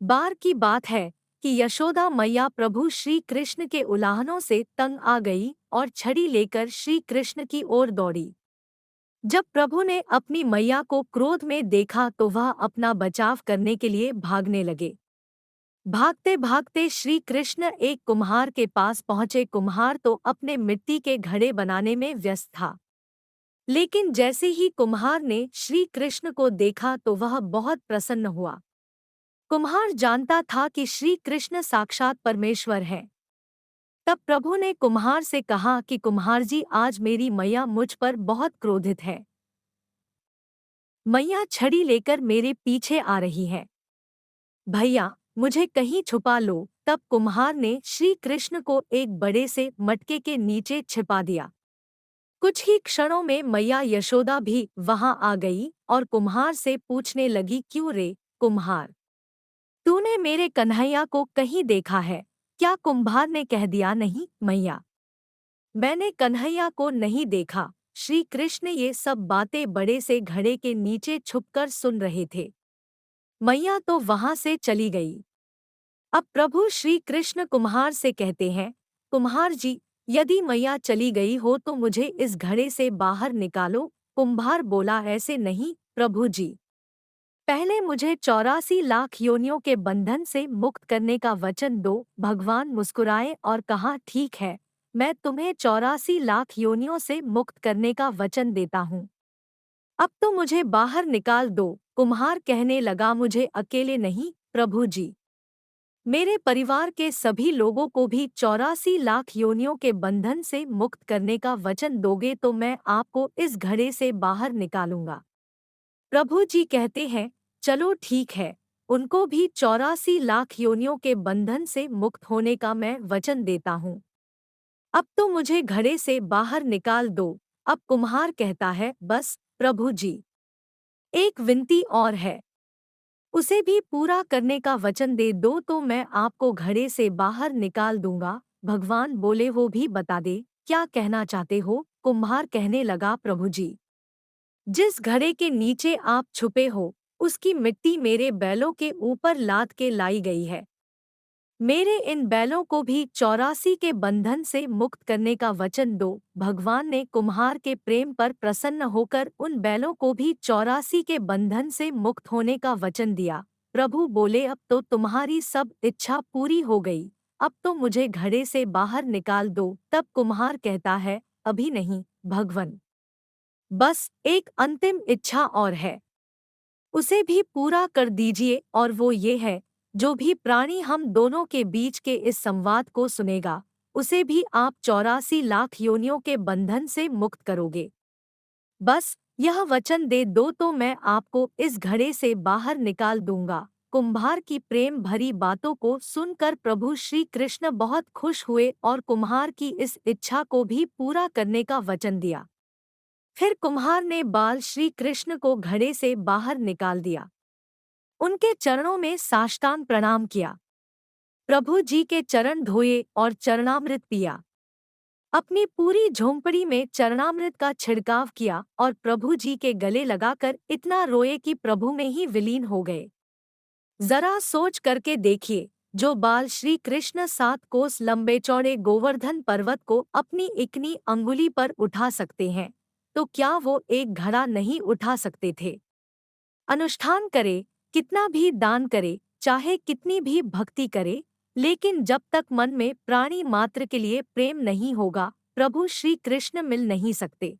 बार की बात है कि यशोदा मैया प्रभु श्री कृष्ण के उलाहनों से तंग आ गई और छड़ी लेकर श्री कृष्ण की ओर दौड़ी। जब प्रभु ने अपनी मैया को क्रोध में देखा तो वह अपना बचाव करने के लिए भागने लगे। भागते भागते श्री कृष्ण एक कुम्हार के पास पहुंचे। कुम्हार तो अपने मिट्टी के घड़े बनाने में व्यस्त था, लेकिन जैसे ही कुम्हार ने श्री कृष्ण को देखा तो वह बहुत प्रसन्न हुआ। कुम्हार जानता था कि श्री कृष्ण साक्षात परमेश्वर हैं। तब प्रभु ने कुम्हार से कहा कि कुम्हार जी, आज मेरी मैया मुझ पर बहुत क्रोधित है। मैया छड़ी लेकर मेरे पीछे आ रही है। भैया, मुझे कहीं छुपा लो। तब कुम्हार ने श्री कृष्ण को एक बड़े से मटके के नीचे छिपा दिया। कुछ ही क्षणों में मैया यशोदा भी वहां आ गई और कुम्हार से पूछने लगी, क्यों रे कुम्हार, तूने मेरे कन्हैया को कहीं देखा है क्या? कुम्हार ने कह दिया, नहीं मैया, मैंने कन्हैया को नहीं देखा। श्री कृष्ण ये सब बातें बड़े से घड़े के नीचे छुपकर सुन रहे थे। मैया तो वहां से चली गई। अब प्रभु श्री कृष्ण कुम्हार से कहते हैं, कुम्हार जी, यदि मैया चली गई हो तो मुझे इस घड़े से बाहर निकालो। कुम्हार बोला, ऐसे नहीं प्रभु जी, पहले मुझे 84 लाख योनियों के बंधन से मुक्त करने का वचन दो। भगवान मुस्कुराए और कहा, ठीक है, मैं तुम्हें 84 लाख योनियों से मुक्त करने का वचन देता हूँ। अब तो मुझे बाहर निकाल दो। कुम्हार कहने लगा, मुझे अकेले नहीं प्रभु जी, मेरे परिवार के सभी लोगों को भी 84 लाख योनियों के बंधन से मुक्त करने का वचन दोगे तो मैं आपको इस घड़े से बाहर निकालूंगा। प्रभु जी कहते हैं, चलो ठीक है, उनको भी 84 लाख योनियों के बंधन से मुक्त होने का मैं वचन देता हूँ। अब तो मुझे घड़े से बाहर निकाल दो। अब कुम्हार कहता है, बस प्रभु जी, एक विनती और है, उसे भी पूरा करने का वचन दे दो तो मैं आपको घड़े से बाहर निकाल दूंगा। भगवान बोले, वो भी बता दे, क्या कहना चाहते हो? कुम्हार कहने लगा, प्रभु जी, जिस घड़े के नीचे आप छुपे हो उसकी मिट्टी मेरे बैलों के ऊपर लाद के लाई गई है। मेरे इन बैलों को भी 84 के बंधन से मुक्त करने का वचन दो। भगवान ने कुम्हार के प्रेम पर प्रसन्न होकर उन बैलों को भी 84 के बंधन से मुक्त होने का वचन दिया। प्रभु बोले, अब तो तुम्हारी सब इच्छा पूरी हो गई, अब तो मुझे घड़े से बाहर निकाल दो। तब कुम्हार कहता है, अभी नहीं भगवन, बस एक अंतिम इच्छा और है, उसे भी पूरा कर दीजिए, और वो ये है, जो भी प्राणी हम दोनों के बीच के इस संवाद को सुनेगा उसे भी आप 84 लाख योनियों के बंधन से मुक्त करोगे। बस यह वचन दे दो तो मैं आपको इस घड़े से बाहर निकाल दूंगा। कुम्हार की प्रेम भरी बातों को सुनकर प्रभु श्री कृष्ण बहुत खुश हुए और कुम्हार की इस इच्छा को भी पूरा करने का वचन दिया। फिर कुम्हार ने बाल श्री कृष्ण को घड़े से बाहर निकाल दिया, उनके चरणों में साष्टांग प्रणाम किया, प्रभु जी के चरण धोए और चरणामृत पिया, अपनी पूरी झोंपड़ी में चरणामृत का छिड़काव किया और प्रभु जी के गले लगाकर इतना रोए कि प्रभु में ही विलीन हो गए। जरा सोच करके देखिए, जो बाल श्री कृष्ण 7 कोस लंबे चौड़े गोवर्धन पर्वत को अपनी इकनी अंगुली पर उठा सकते हैं, तो क्या वो एक घड़ा नहीं उठा सकते थे? अनुष्ठान करे, कितना भी दान करे, चाहे कितनी भी भक्ति करे, लेकिन जब तक मन में प्राणी मात्र के लिए प्रेम नहीं होगा, प्रभु श्री कृष्ण मिल नहीं सकते।